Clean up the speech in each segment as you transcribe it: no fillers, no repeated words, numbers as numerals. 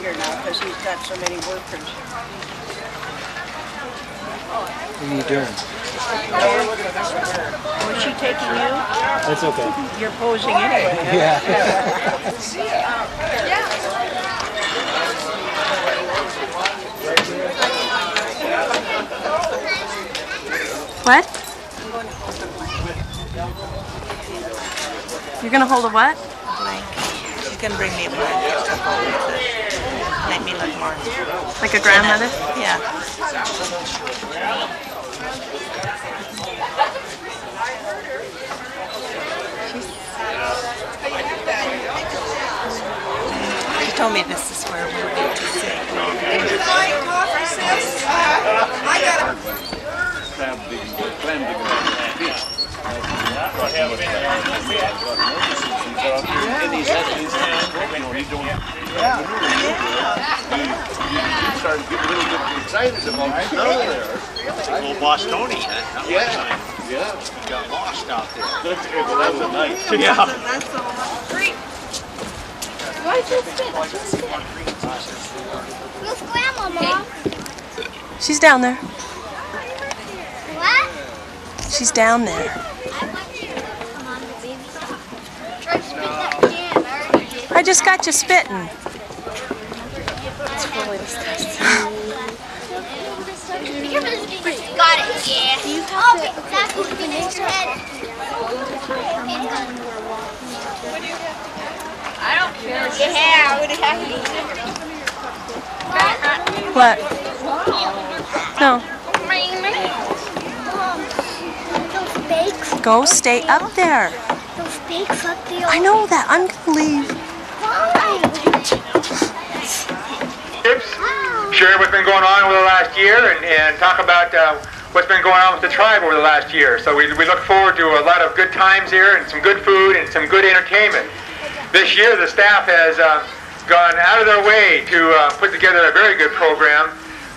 here now because he's got so many workers. What are you doing? Was she taking you? That's okay. You're posing anyway. Yeah. What? You're gonna hold a what? Blanket. You can bring me a blanket to hold it. Make me look more. Like a grandmother? Yeah. She told me this is where we'll be to sit. You started getting really excited about it. A little Bostonian. Yeah. You got lost out there. That's a nice. Yeah. Where's Grandma, Mom? She's down there. What? She's down there. Come on, baby. Try to spit that can. I already did. I just got you spitting. Got it, yeah. Oh, that's what we need your head. I don't care. Yeah, I would have What? No. Those bakes. Go stay up there. Those bakes up there. I know that. I'm gonna leave. Why? Share what's been going on over the last year and talk about what's been going on with the tribe over the last year. So we look forward to a lot of good times here and some good food and some good entertainment. This year the staff has gone out of their way to put together a very good program.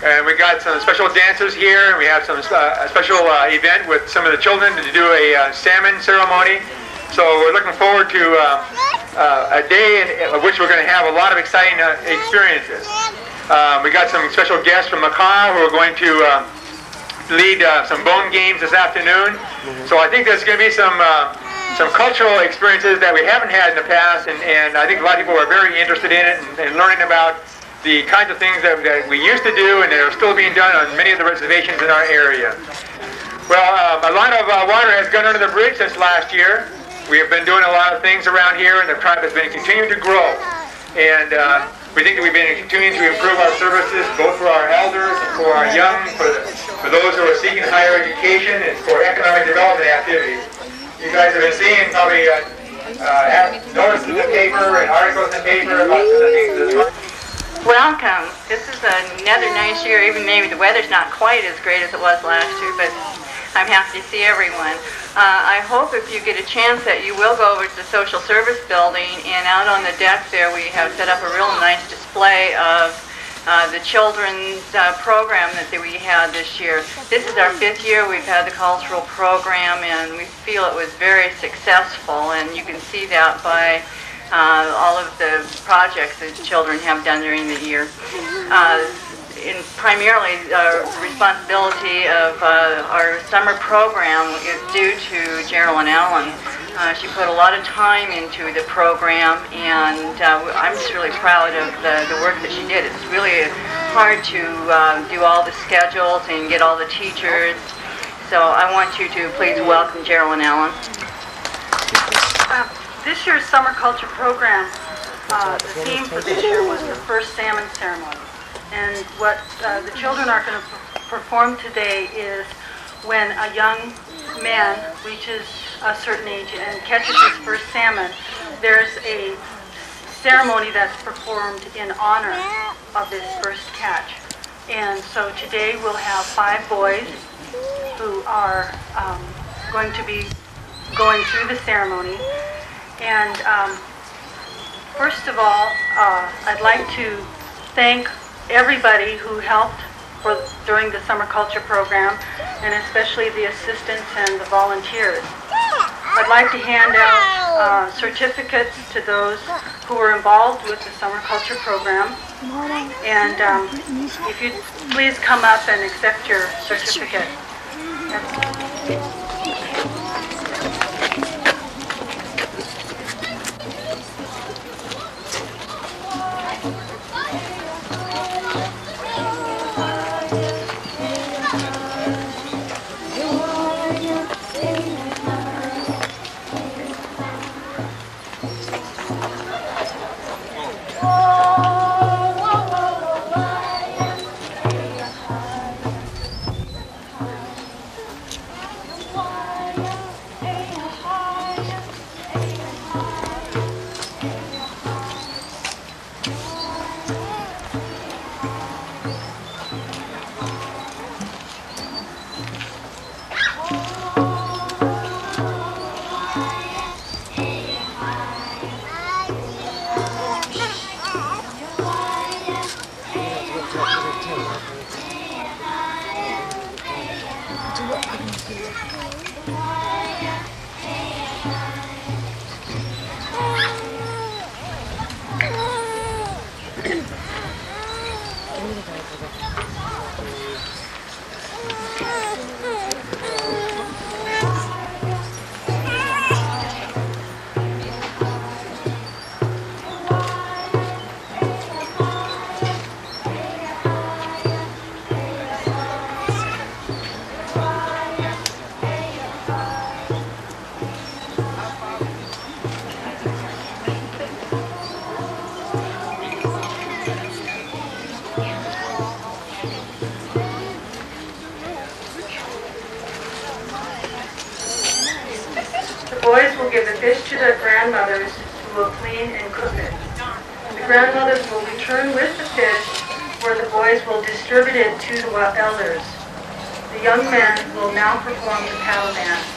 And we got some special dancers here, and we have some a special event with some of the children to do a salmon ceremony. So we're looking forward to a day in which we're going to have a lot of exciting experiences. We got some special guests from Macau who are going to lead some bone games this afternoon. So I think there's going to be some cultural experiences that we haven't had in the past, and I think a lot of people are very interested in it and learning about the kinds of things that we used to do and that are still being done on many of the reservations in our area. Well, a lot of water has gone under the bridge since last year. We have been doing a lot of things around here, and the tribe has been continuing to grow. And we think that we've been continuing to improve our services, both for our elders and for our young, for those who are seeking higher education, and for economic development activities. You guys have been seeing probably notices in the paper and articles in the paper about some of the things that Welcome. This is another nice year. Even maybe the weather's not quite as great as it was last year, but I'm happy to see everyone. I hope if you get a chance that you will go over to the social service building, and out on the deck there we have set up a real nice display of the children's program that we had this year. This is our 5th year we've had the cultural program, and we feel it was very successful, and you can see that by all of the projects that children have done during the year. Primarily, the responsibility of our summer program is due to Geraldine Allen. She put a lot of time into the program, and I'm just really proud of the work that she did. It's really hard to do all the schedules and get all the teachers. So I want you to please welcome Geraldine Allen. This year's summer culture program, the theme for this year was the first salmon ceremony. And what the children are going to perform today is when a young man reaches a certain age and catches his first salmon, there's a ceremony that's performed in honor of this first catch. And so today we'll have 5 boys who are going to be going through the ceremony. And first of all, I'd like to thank everybody who helped during the summer culture program, and especially the assistants and the volunteers. I'd like to hand out certificates to those who were involved with the summer culture program. And if you'd please come up and accept your certificate. Boys will give the fish to their grandmothers who will clean and cook it. The grandmothers will return with the fish where the boys will distribute it to the elders. The young men will now perform the paddle dance.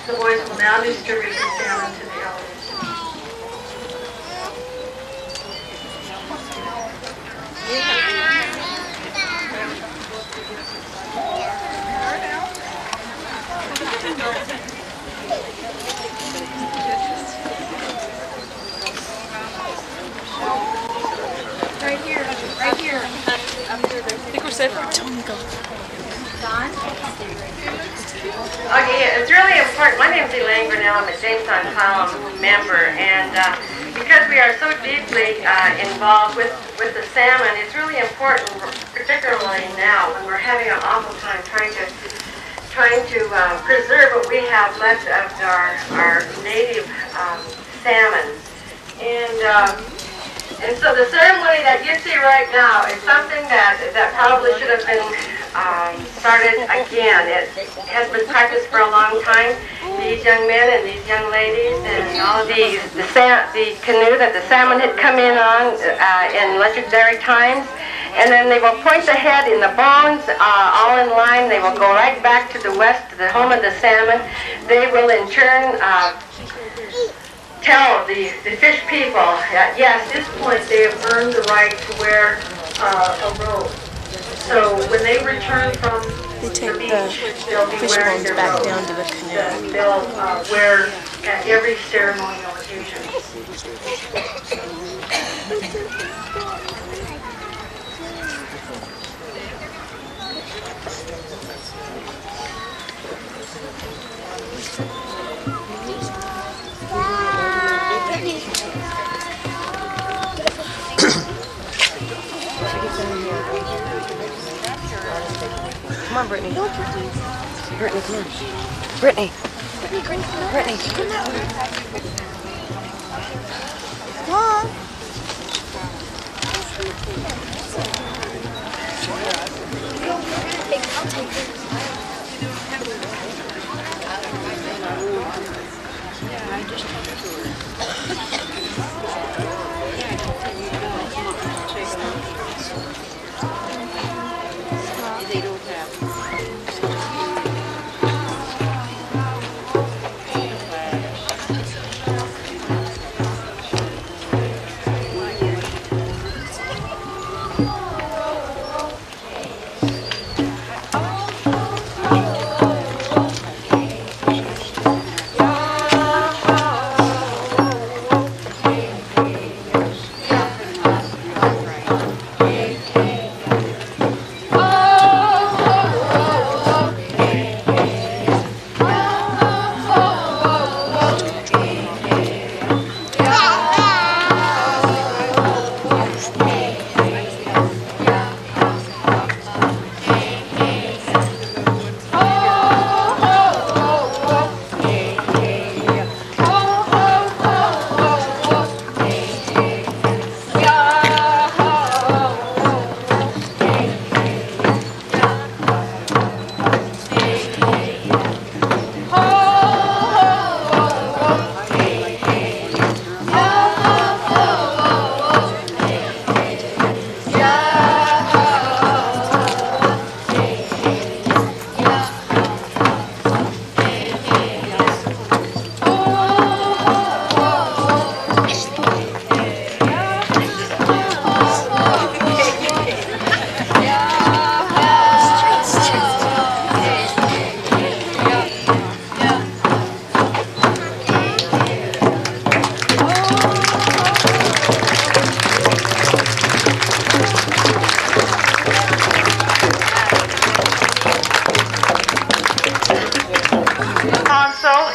The boys will now distribute the salmon to the elders. Right here, right here. I think we're safe. Tony, go. Okay, it's really important. My name is Elaine Grinnell. I'm a Jamestown column member, and because we are so deeply involved with the salmon, it's really important, particularly now when we're having an awful time trying trying to preserve what we have left of our native salmon. And so the ceremony that you see right now is something that probably should have been started again. It has been practiced for a long time. These young men and these young ladies and all of the canoe that the salmon had come in on in legendary times. And then they will point the head in the bones, all in line. They will go right back to the west, to the home of the salmon. They will in turn tell the fish people that, yes, at this point they have earned the right to wear a robe. So when they return from They take the beach, the they'll be fish wearing bones their back robes. down to the canoe. They'll wear at every ceremonial occasion. Come on, Brittany. Brittany, come on. Brittany. Brittany, come that way. Come on. I'll take it.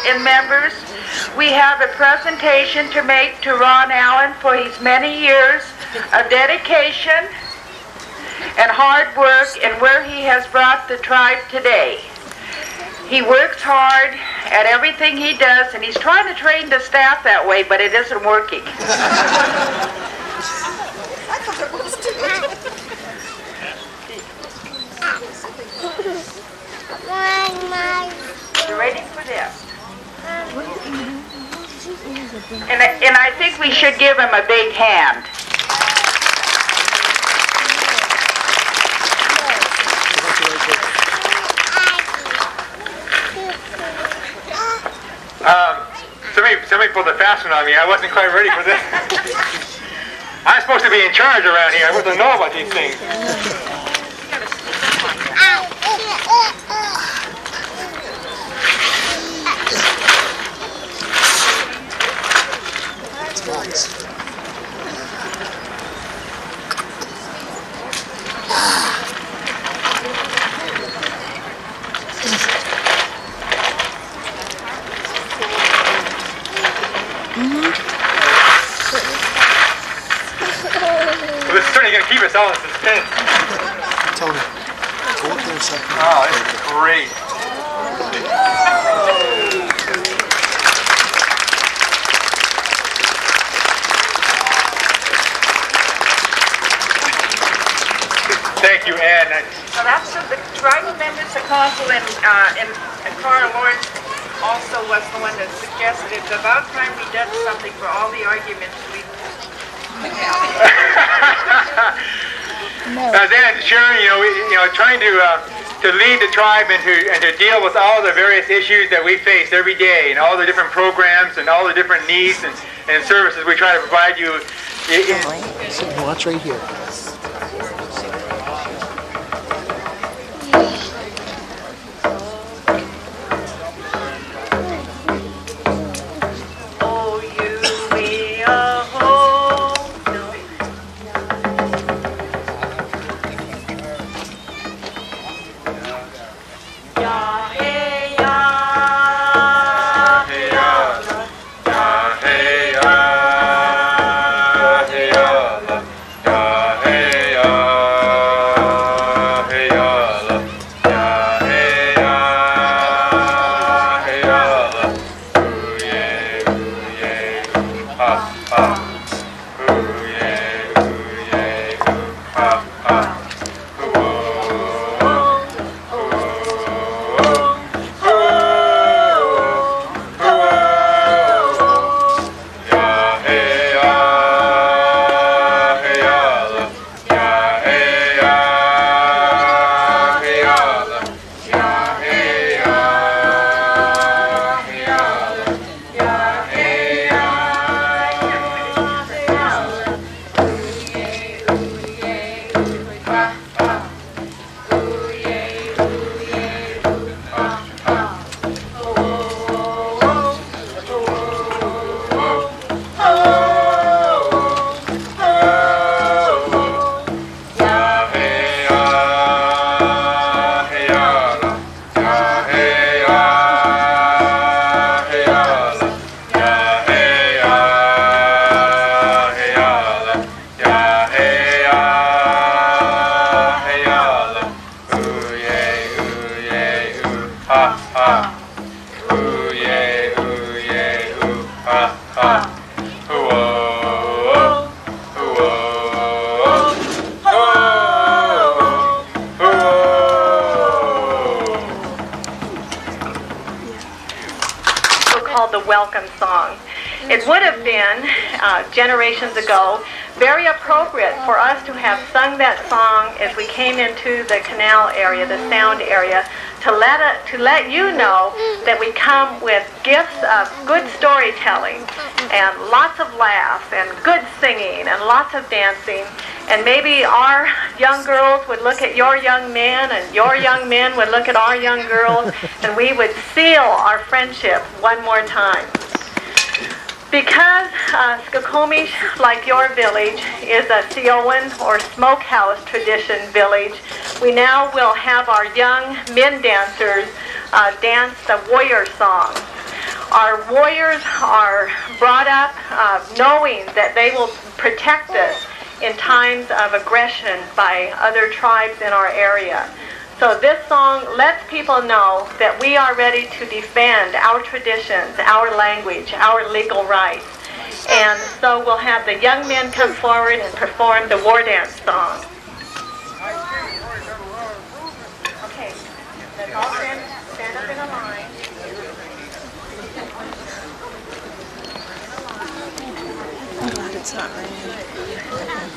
and members, we have a presentation to make to Ron Allen for his many years of dedication and hard work and where he has brought the tribe today. He works hard at everything he does, and he's trying to train the staff that way, but it isn't working. You ready for this? And I think we should give him a big hand. Somebody pulled a fast one on me. I wasn't quite ready for this. I'm supposed to be in charge around here. I wasn't know about these things. Well, this is certainly going to keep us all in suspense. Tony, go up there a second. Oh, this is great. Thank you, Ann. So that's the tribal members, the council, and Cora Lawrence also was the one that suggested it's about time we did something for all the arguments we As Ann sharing, trying to lead the tribe and to deal with all the various issues that we face every day, and all the different programs and all the different needs and services we try to provide you. Watch right here. Generations ago, very appropriate for us to have sung that song as we came into the canal area, the sound area, to let you know that we come with gifts of good storytelling and lots of laughs and good singing and lots of dancing. And maybe our young girls would look at your young men, and your young men would look at our young girls, and we would seal our friendship one more time. Because Skokomish, like your village, is a Siowan or smokehouse tradition village, we now will have our young men dancers dance the warrior song. Our warriors are brought up knowing that they will protect us in times of aggression by other tribes in our area. So this song lets people know that we are ready to defend our traditions, our language, our legal rights. And so we'll have the young men come forward and perform the war dance song. Okay, let's all stand up in a line. I'm glad it's not raining.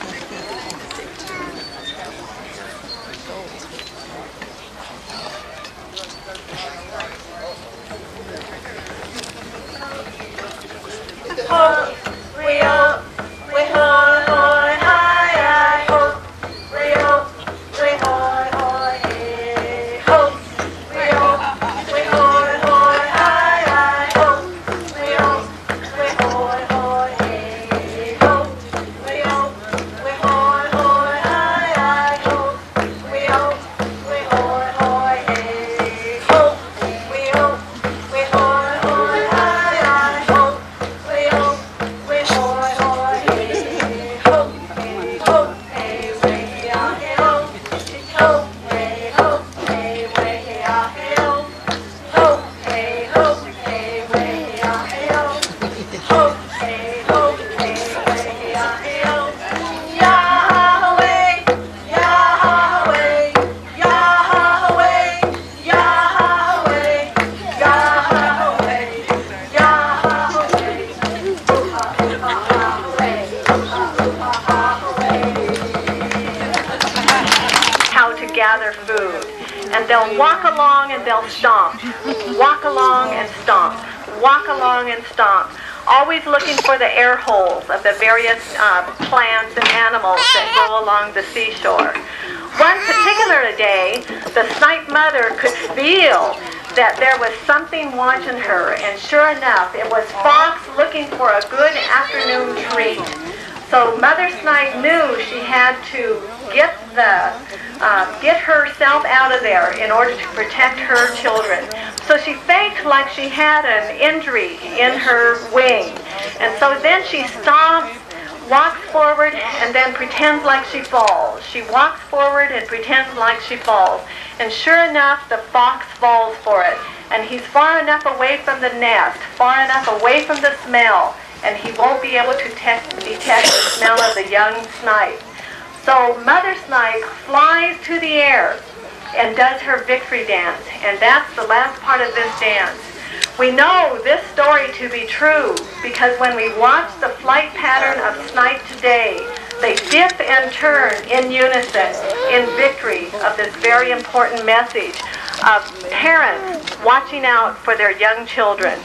ho, we ho, we ho, ho, hi, hi, ho, we ho, hi, hey, ho, we ho, hi, hi, ho, we ho, hey, ho, we ho, hi, hi, ho, we ho, hey, ho. food. And they'll walk along and they'll stomp. Walk along and stomp. Walk along and stomp. Always looking for the air holes of the various plants and animals that grow along the seashore. One particular day, the snipe mother could feel that there was something watching her, and sure enough, it was Fox looking for a good afternoon treat. So Mother Snipe knew she had to get herself out of there in order to protect her children. So she faked like she had an injury in her wing. And so then she stomps, walks forward, and then pretends like she falls. She walks forward and pretends like she falls. And sure enough, the fox falls for it. And he's far enough away from the nest, far enough away from the smell, and he won't be able to detect the smell of the young snipe. So Mother Snipe flies to the air and does her victory dance, and that's the last part of this dance. We know this story to be true because when we watch the flight pattern of snipe today, they dip and turn in unison in victory of this very important message of parents watching out for their young children.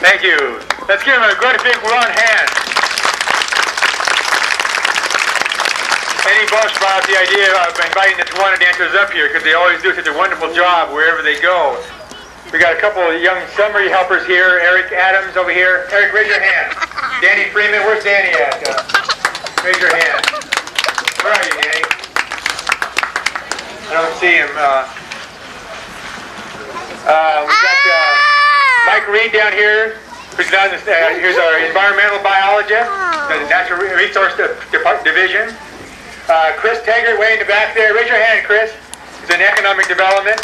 Thank you. Let's give them a great big round hand. Eddie Bush brought up the idea of inviting the Tawana dancers up here because they always do such a wonderful job wherever they go. We got a couple of young summary helpers here. Eric Adams over here. Eric, raise your hand. Danny Freeman, where's Danny at? Raise your hand. Where are you, Danny? I don't see him. We've got Mike Reed down here, who's down this, here's our environmental biologist, the Natural Resource Division. Chris Taggart way in the back there. Raise your hand, Chris. He's in economic development.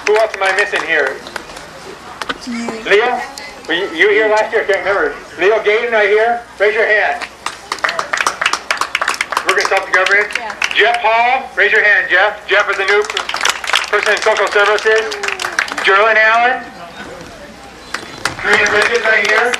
Who else am I missing here? Leo? Were you here last year? I can't remember. Leo Gaten right here? Raise your hand. Working self-governance. Yeah. Jeff Hall? Raise your hand, Jeff. Jeff is a new person in social services. Jerlyn Allen? Karina Bridges right here.